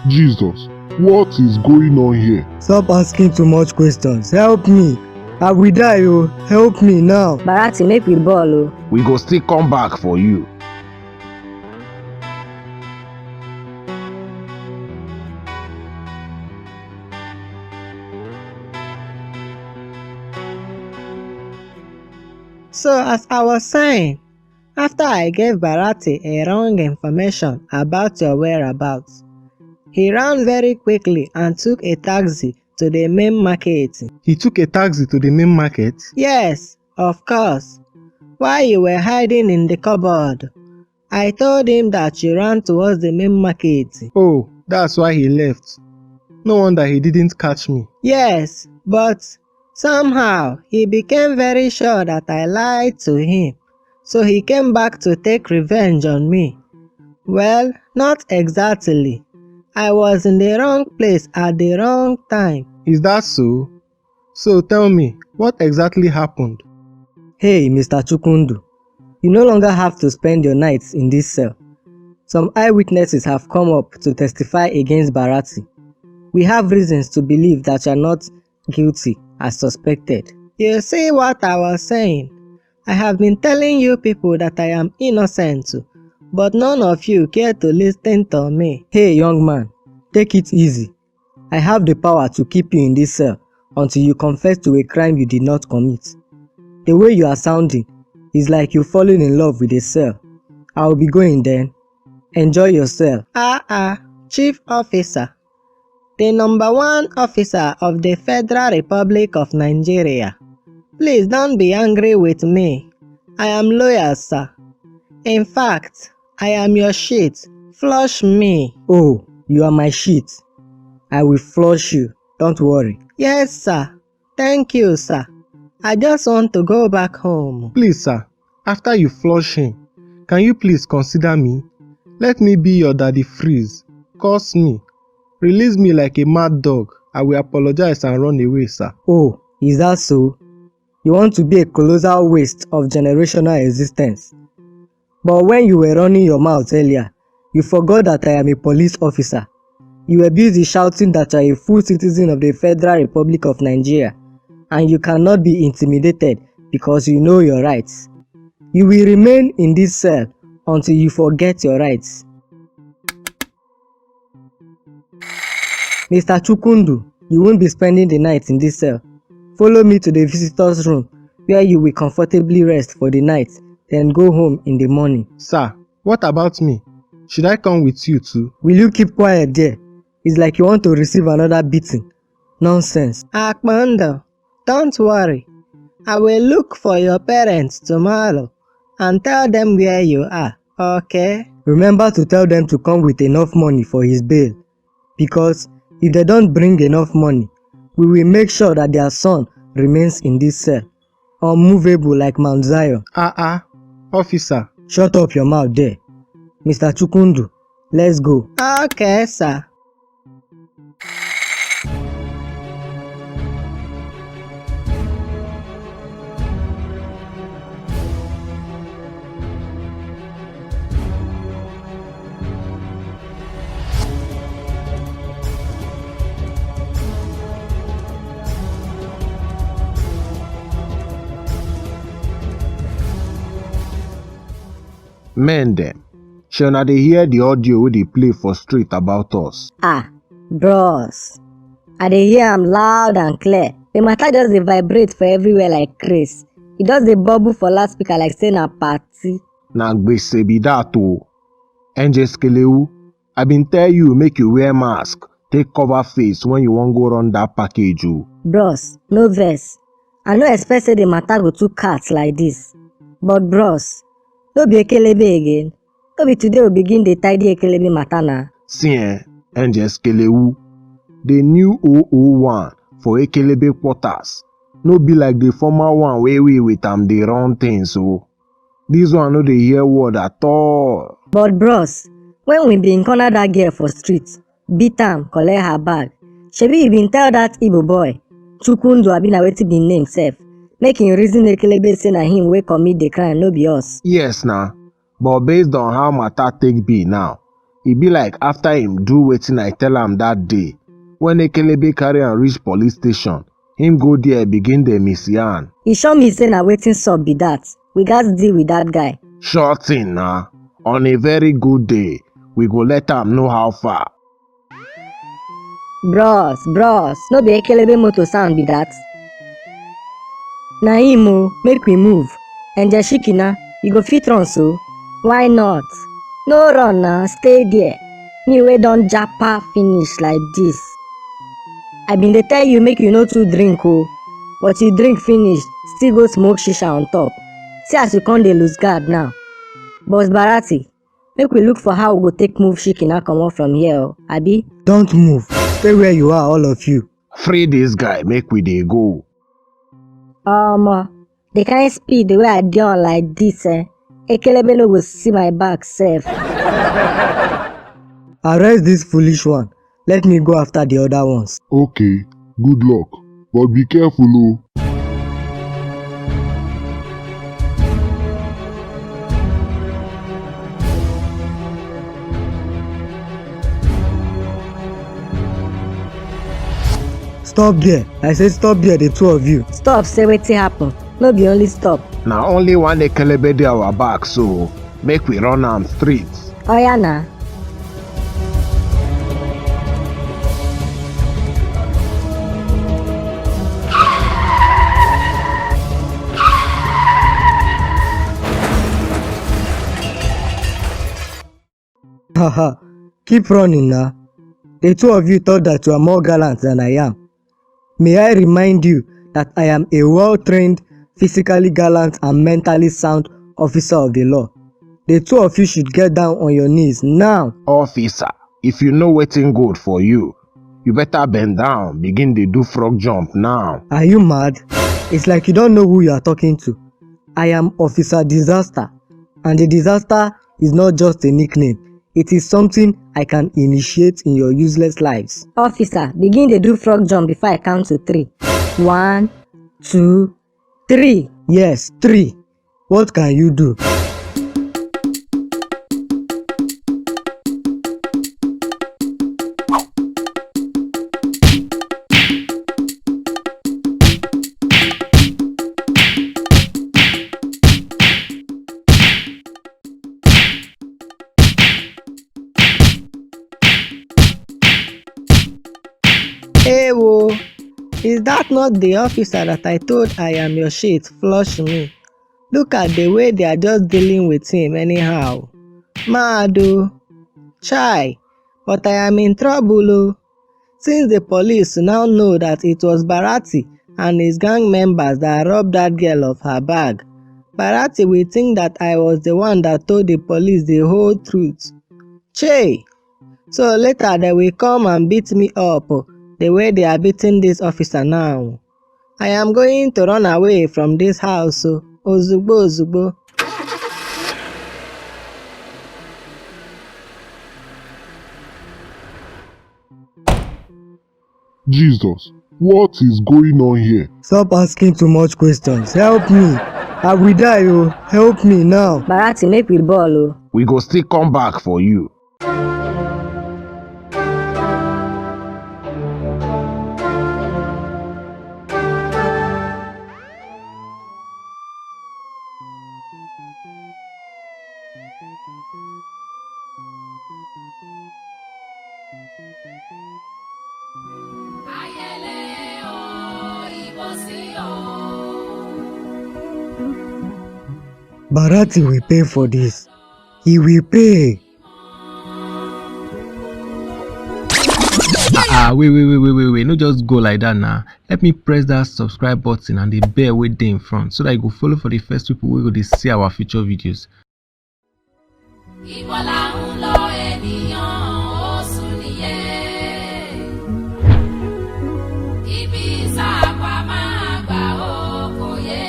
Jesus, what is going on here? Stop asking too much questions. Help me. I will die, oh. Help me now. Barati, make we ball, oh. We go still come back for you. So as I was saying, after I gave Barati a wrong information about your whereabouts, he ran very quickly and took a taxi to the main market. He took a taxi to the main market? Yes, of course. While you were hiding in the cupboard, I told him that you ran towards the main market. Oh, that's why he left. No wonder he didn't catch me. Yes, but somehow he became very sure that I lied to him, so he came back to take revenge on me. Well, not exactly. I was in the wrong place at the wrong time. Is that so? So tell me, what exactly happened? Hey, Mr. Akpundu, you no longer have to spend your nights in this cell. Some eyewitnesses have come up to testify against Barati. We have reasons to believe that you are not guilty as suspected. You see what I was saying? I have been telling you people that I am innocent, but none of you care to listen to me. Hey, young man, take it easy. I have the power to keep you in this cell until you confess to a crime you did not commit. The way you are sounding is like you falling in love with a cell. I will be going then. Enjoy yourself. Chief Officer. The #1 officer of the Federal Republic of Nigeria. Please don't be angry with me. I am loyal, sir. In fact, I am your shit. Flush me. Oh, you are my shit. I will flush you. Don't worry. Yes, sir. Thank you, sir. I just want to go back home. Please, sir, after you flush him, can you please consider me? Let me be your daddy freeze. Curse me. Release me like a mad dog. I will apologize and run away, sir. Oh, is that so? You want to be a colossal waste of generational existence. But when you were running your mouth earlier, you forgot that I am a police officer. You were busy shouting that you are a full citizen of the Federal Republic of Nigeria, and you cannot be intimidated because you know your rights. You will remain in this cell until you forget your rights. Mr. Akpundu, you won't be spending the night in this cell. Follow me to the visitors' room where you will comfortably rest for the night, then go home in the morning. Sir, what about me? Should I come with you too? Will you keep quiet there? It's like you want to receive another beating. Nonsense. Akpundu, don't worry. I will look for your parents tomorrow and tell them where you are, okay? Remember to tell them to come with enough money for his bail, because if they don't bring enough money, we will make sure that their son remains in this cell, unmovable like Mount Zion. Officer, shut up your mouth there. Mr. Akpundu, let's go. Okay, sir. Men dem, shey una dey hear the audio wey dey play for street about us? Bros, I dey hear am loud and clear. The matter just dey vibrate for everywhere like craze. E just dey bubble for loudspeaker like say na party. Na gbese be that o. Skelewu, I been tell you make you wear mask, take cover face when you wan go run that package o. Bros, no vex. I no expect say the matter go too cat like this. But bros, no be ekelebe again. No be today we begin the tidy ekelebe matter na. See Skelewu, the new 001 for ekelebe quarters no be like the former one wey we with am dey run things o. This one no dey hear word at all. But bros, when we bin corner that girl for street, beat am, collect her bag, shebi you bin tell that Igbo boy, Akpundu abi na wetin be name sef, make him reason ekelebe say na him wey commit the crime, no be us. Yes na, but based on how matter take be now, E be like after him do wetin I tell am that day, when Ekelebe carry am reach police station, him go there begin dey misyan. E sure me say na wetin sup be that. We gats deal with that guy. Sure thing na. On a very good day, we go let am know how far. Bros, no be Ekelebe motor sound be that. Na him o, make we move. Enje Shikina, you go fit run so? Why not? No run na, stay there. Me wey don japa finish like this. I been dey tell you make you no too drink o, but you drink finish, still go smoke shisha on top. See as you come dey lose guard now. Boss Barati, make we look for how we go take move Shikina comot from here o, abi? Don't move. Stay where you are, all of you. Free this guy, make we dey go. The kind speed the way I dey on like this, Ekelebe no go see my back sef. Arrest this foolish one. Let me go after the other ones. Okay, good luck. But be careful o. Stop there. I said stop there, the two of you. Stop, say wetin happen. No be only stop. Na only one Ekelebe dey our back, so make we run am straight. Oya na. Haha, keep running now. The two of you thought that you are more gallant than I am. May I remind you that I am a well-trained, physically gallant and mentally sound officer of the law. The two of you should get down on your knees now. Officer, if you know wetin good for you, you better bend down, begin dey do frog jump now. Are you mad? It's like you don't know who you are talking to. I am Officer Disaster, and the disaster is not just a nickname. It is something I can initiate in your useless lives. Officer, begin dey do frog jump before I count to 3. 1, 2, 3. Yes, 3. What can you do? Hey, whoa. Is that not the officer that I told I am your shit? Flush me. Look at the way they are just dealing with him anyhow. Mado. Chai. But I am in trouble, oh. Since the police now know that it was Barati and his gang members that robbed that girl of her bag, Barati will think that I was the one that told the police the whole truth. Che! So later they will come and beat me up the way they are beating this officer now. I am going to run away from this house. Ozugbo ozugbo. Jesus, what is going on here? Stop asking too much questions. Help me. I will die, oh. Help me now. Barati, make we ball o. We go still come back for you. Barati will pay for this. He will pay. Wait. No just go like that now. Help me press that subscribe button and the bell wey dey in front so that you go follow for the first people wey go dey see our future videos. Ìwọ là ń lọ ènìyàn, ó sùn nìyẹn.